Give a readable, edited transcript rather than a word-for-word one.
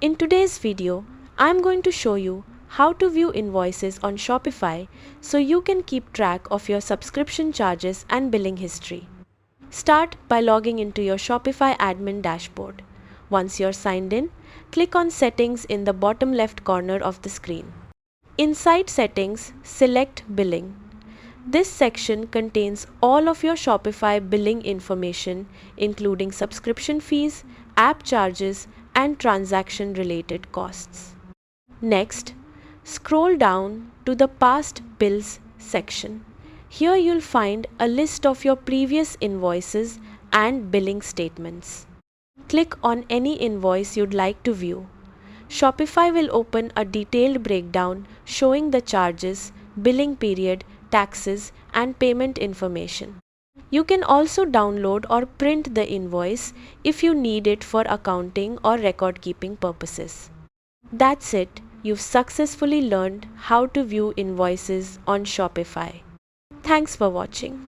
In today's video, I'm going to show you how to view invoices on Shopify so you can keep track of your subscription charges and billing history. Start by logging into your Shopify admin dashboard. Once you're signed in, click on Settings in the bottom left corner of the screen. Inside Settings, select Billing. This section contains all of your Shopify billing information, including subscription fees, app charges, and transaction-related costs. Next, scroll down to the Past Bills section. Here you'll find a list of your previous invoices and billing statements. Click on any invoice you'd like to view. Shopify will open a detailed breakdown showing the charges, billing period, taxes, and payment information. You can also download or print the invoice if you need it for accounting or record-keeping purposes. That's it. You've successfully learned how to view invoices on Shopify. Thanks for watching.